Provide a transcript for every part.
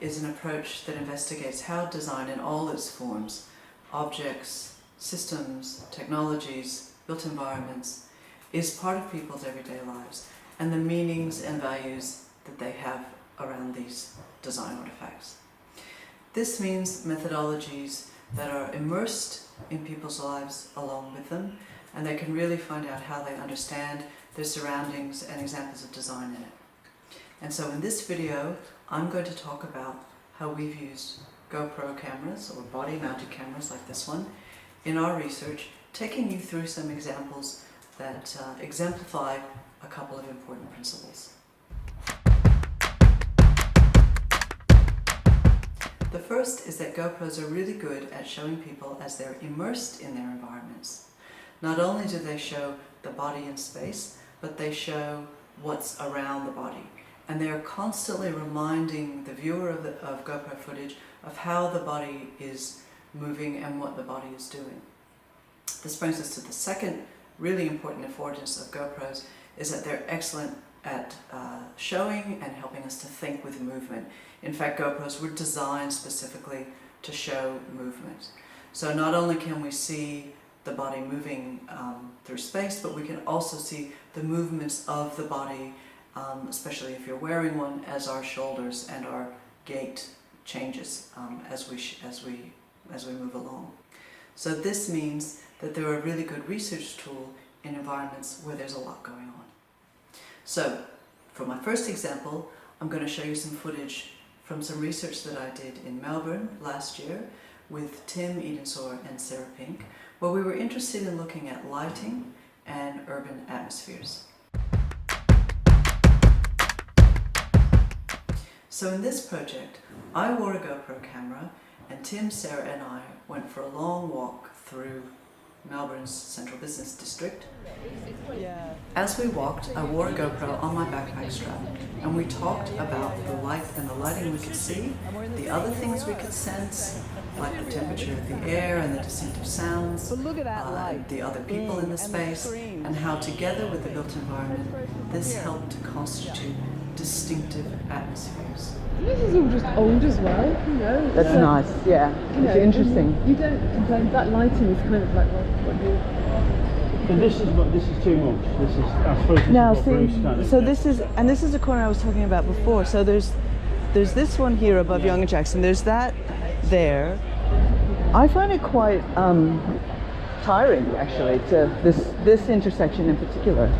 is an approach that investigates how design in all its forms, objects, systems, technologies, built environments, is part of people's everyday lives and the meanings and values that they have around these design artifacts. This means methodologies that are immersed in people's lives along with them, and they can really find out how they understand their surroundings and examples of design in it. And so in this video, I'm going to talk about how we've used GoPro cameras or body-mounted cameras like this one in our research, taking you through some examples that exemplify a couple of important principles. The first is that GoPros are really good at showing people as they're immersed in their environments. Not only do they show the body in space, but they show what's around the body. And they're constantly reminding the viewer of GoPro footage of how the body is moving and what the body is doing. This brings us to the second really important affordance of GoPros, is that they're excellent at showing and helping us to think with movement. In fact, GoPros were designed specifically to show movement. So not only can we see the body moving through space, but we can also see the movements of the body, especially if you're wearing one, as our shoulders and our gait changes as we move along. So this means that they're a really good research tool in environments where there's a lot going on. So, for my first example, I'm going to show you some footage from some research that I did in Melbourne last year with Tim, Edensor and Sarah Pink, where we were interested in looking at lighting and urban atmospheres. So in this project, I wore a GoPro camera and Tim, Sarah and I went for a long walk through Melbourne's central business district. As we walked, I wore a GoPro on my backpack strap and we talked about the light and the lighting we could see, the other things we could sense, like the temperature of the air and the distinctive sounds, the other people in the space, and how together with the built environment, this helped to constitute distinctive atmospheres. This is all just old as well, you know. That's nice, yeah. It's interesting. You don't complain. That lighting is kind of like what you. So this is too much. This is, I suppose. This Now, is what Bruce kind of so this is the corner I was talking about before. So there's this one here above Young and Jackson. There's that there. I find it quite tiring, actually, to this intersection in particular.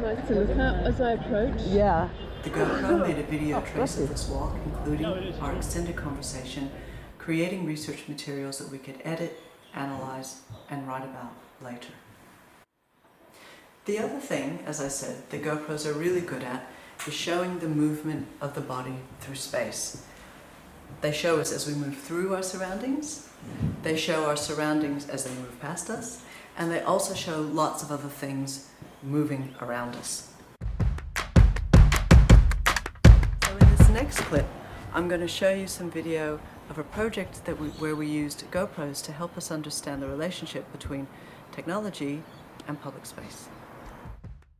Nice to look at as I approach. Yeah. The GoPro made a video trace of this walk, including our extended conversation, creating research materials that we could edit, analyze, and write about later. The other thing, as I said, the GoPros are really good at is showing the movement of the body through space. They show us as we move through our surroundings, they show our surroundings as they move past us, and they also show lots of other things moving around us. So in this next clip, I'm going to show you some video of a project where we used GoPros to help us understand the relationship between technology and public space.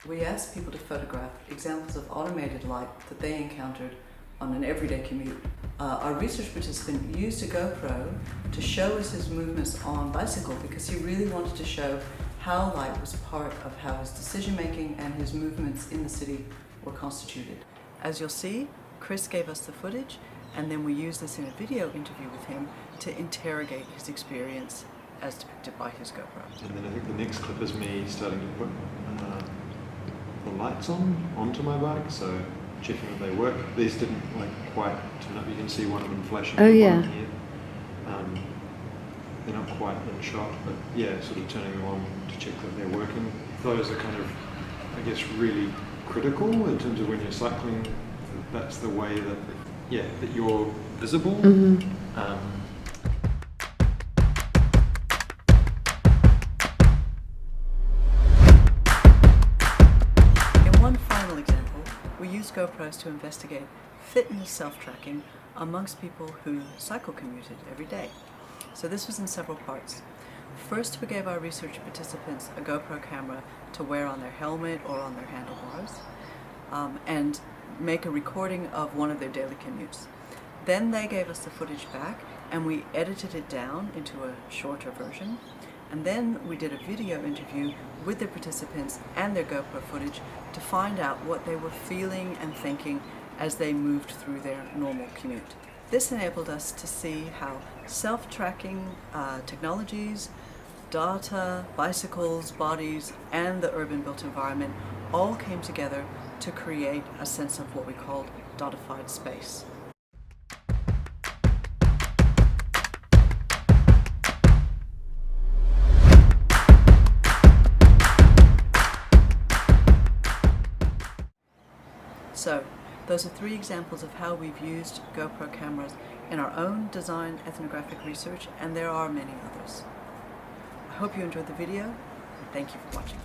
We asked people to photograph examples of automated light that they encountered on an everyday commute. Our research participant used a GoPro to show us his movements on bicycle because he really wanted to show how light was part of how his decision-making and his movements in the city were constituted. As you'll see, Chris gave us the footage, and then we used this in a video interview with him to interrogate his experience as depicted by his GoPro. And then I think the next clip is me starting to put the lights onto my bike, so checking that they work. These didn't quite turn up. You can see one of them flashing. Oh, yeah. Here. They're not quite in shot, but yeah, sort of turning them on to check that they're working. Those are kind of, I guess, really critical in terms of when you're cycling. That's the way that, that you're visible. Mm-hmm. In one final example, we used GoPros to investigate fitness self-tracking amongst people who cycle commuted every day. So this was in several parts. First, we gave our research participants a GoPro camera to wear on their helmet or on their handlebars and make a recording of one of their daily commutes. Then they gave us the footage back and we edited it down into a shorter version. And then we did a video interview with the participants and their GoPro footage to find out what they were feeling and thinking as they moved through their normal commute. This enabled us to see how self-tracking technologies, data, bicycles, bodies, and the urban built environment all came together to create a sense of what we called datified space. So, those are 3 examples of how we've used GoPro cameras in our own design ethnographic research, and there are many others. I hope you enjoyed the video, and thank you for watching.